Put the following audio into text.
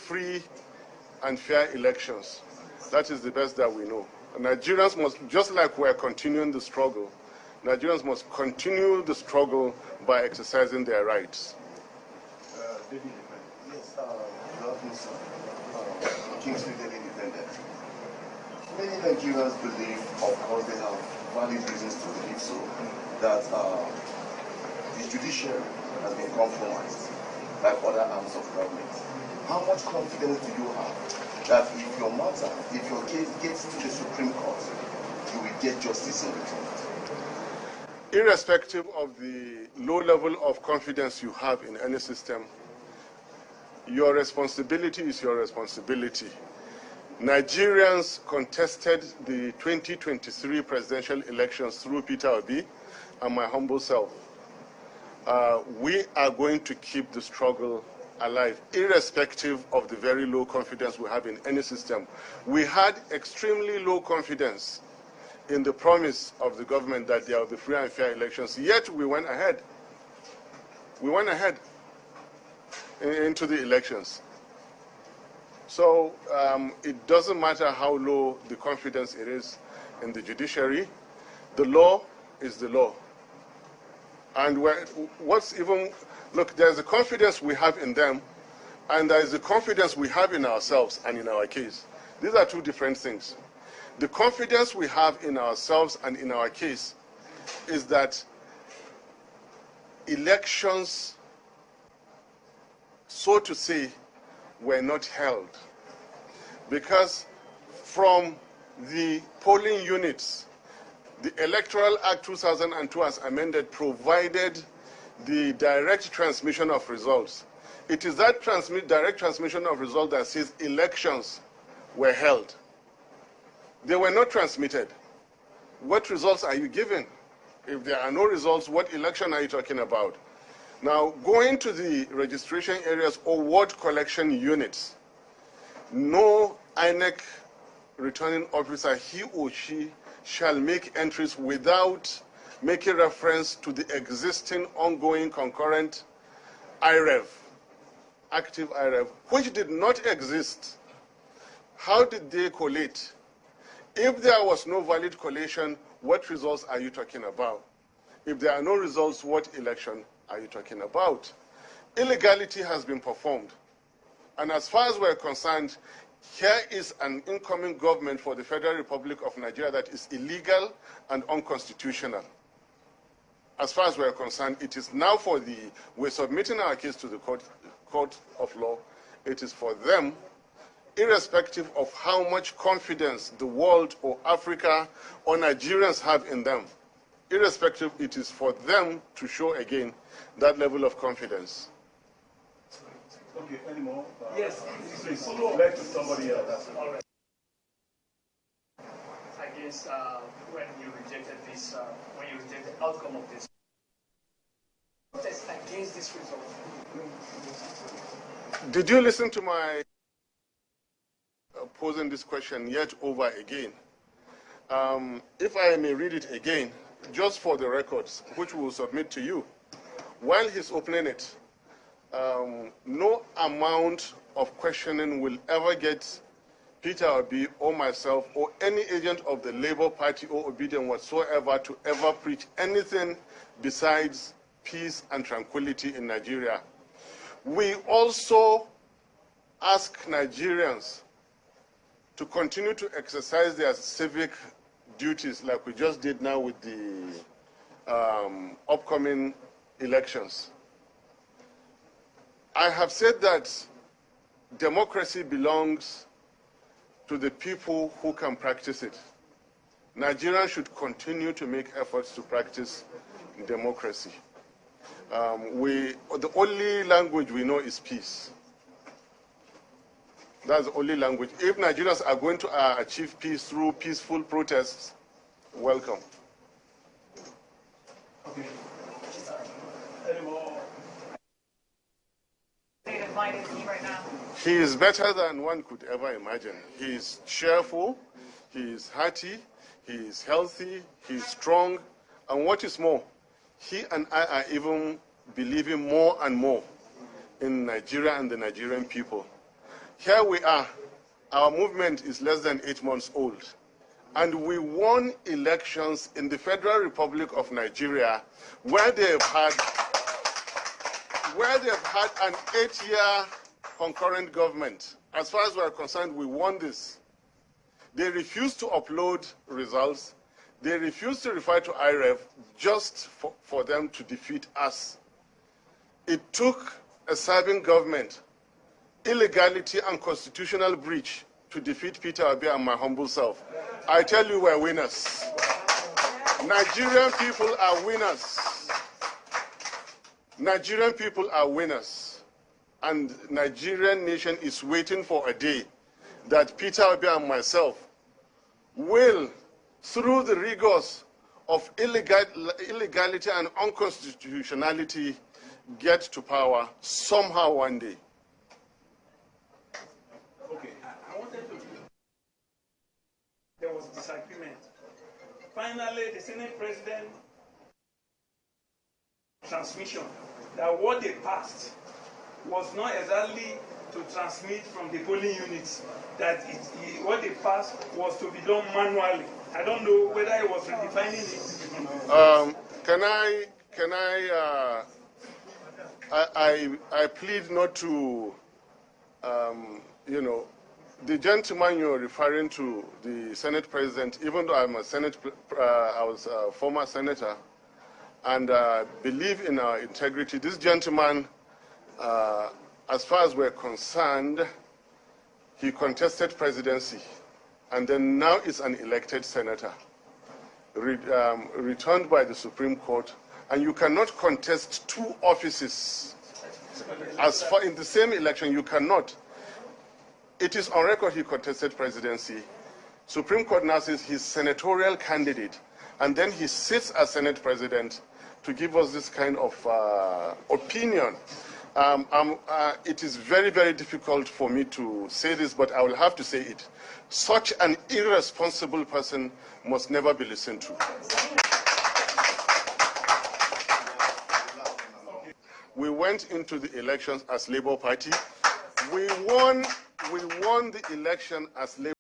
free and fair elections. That is the best that we know. Nigerians must, just like we're continuing the struggle, Nigerians must continue the struggle by exercising their rights. Yes, Kingsley David defended. Many Nigerians believe, of course they have valid reasons to believe so, that the judiciary has been compromised by other arms of government. How much confidence do you have that if your matter, if your case gets to the Supreme Court, you will get justice in return? Irrespective of the low level of confidence you have in any system, your responsibility is your responsibility. Nigerians contested the 2023 presidential elections through Peter Obi and my humble self. We are going to keep the struggle alive, irrespective of the very low confidence we have in any system. We had extremely low confidence in the promise of the government that there will be free and fair elections, yet we went ahead. We went ahead into the elections. So it doesn't matter how low the confidence it is in the judiciary, the law is the law. And what's even, look, there's a confidence we have in them, and there is the confidence we have in ourselves and in our case. These are two different things. The confidence we have in ourselves and in our case is that elections, so to say, were not held. Because from the polling units, the Electoral Act 2002 as amended provided the direct transmission of results. It is that direct transmission of results that says elections were held. They were not transmitted. What results are you giving? If there are no results, what election are you talking about? Now, going to the registration areas or ward collection units, no INEC returning officer, he or she, shall make entries without making reference to the existing ongoing concurrent IREV, active IREV, which did not exist. How did they collate? If there was no valid collation, what results are you talking about? If there are no results, what election are you talking about? Illegality has been performed. And as far as we're concerned, here is an incoming government for the Federal Republic of Nigeria that is illegal and unconstitutional. As far as we're concerned, it is now for we're submitting our case to the court of law. It is for them, irrespective of how much confidence the world or Africa or Nigerians have in them, irrespective, it is for them to show again that level of confidence. Okay, any more? Yes. Please, let somebody else. All right. I guess when you rejected this, when you rejected the outcome of this, protest against this result. Did you listen to my posing this question yet over again? If I may read it again, just for the records, which we will submit to you. While he's opening it, no amount of questioning will ever get Peter Obi or myself or any agent of the Labour Party or Obedient whatsoever to ever preach anything besides peace and tranquility in Nigeria. We also ask Nigerians to continue to exercise their civic duties like we just did now with the upcoming elections. I have said that democracy belongs to the people who can practice it. Nigerians should continue to make efforts to practice democracy. The only language we know is peace. That's the only language. If Nigerians are going to achieve peace through peaceful protests, welcome. Okay. Any more? Right now. He is better than one could ever imagine. He is cheerful, he is hearty, he is healthy, he is strong, and what is more, he and I are even believing more and more in Nigeria and the Nigerian people. Here we are. Our movement is less than 8 months old. And we won elections in the Federal Republic of Nigeria where they've had an 8-year concurrent government. As far as we're concerned, we won this. They refused to upload results. They refused to refer to IREF just for them to defeat us. It took a serving government, illegality and constitutional breach to defeat Peter Obi and my humble self. I tell you, we're winners. Nigerian people are winners. Nigerian people are winners. And Nigerian nation is waiting for a day that Peter Obi and myself will, through the rigors of illegality and unconstitutionality, get to power somehow one day. Okay, I wanted to. There was disagreement. Finally, the Senate President transmission that what they passed was not exactly to transmit from the polling units. That what they passed was to be done manually. I don't know whether it was redefining it. I plead not to, the gentleman you're referring to, the Senate President, even though I'm a I was a former senator, and believe in our integrity, this gentleman, as far as we're concerned, he contested presidency, and then now is an elected senator, returned by the Supreme Court, and you cannot contest 2 offices as far in the same election. You cannot. It is on record he contested presidency. Supreme Court now says he's senatorial candidate, and then he sits as Senate President to give us this kind of opinion. It is very, very difficult for me to say this, but I will have to say it. Such an irresponsible person must never be listened to. We went into the elections as Labour Party. We won the election as Labour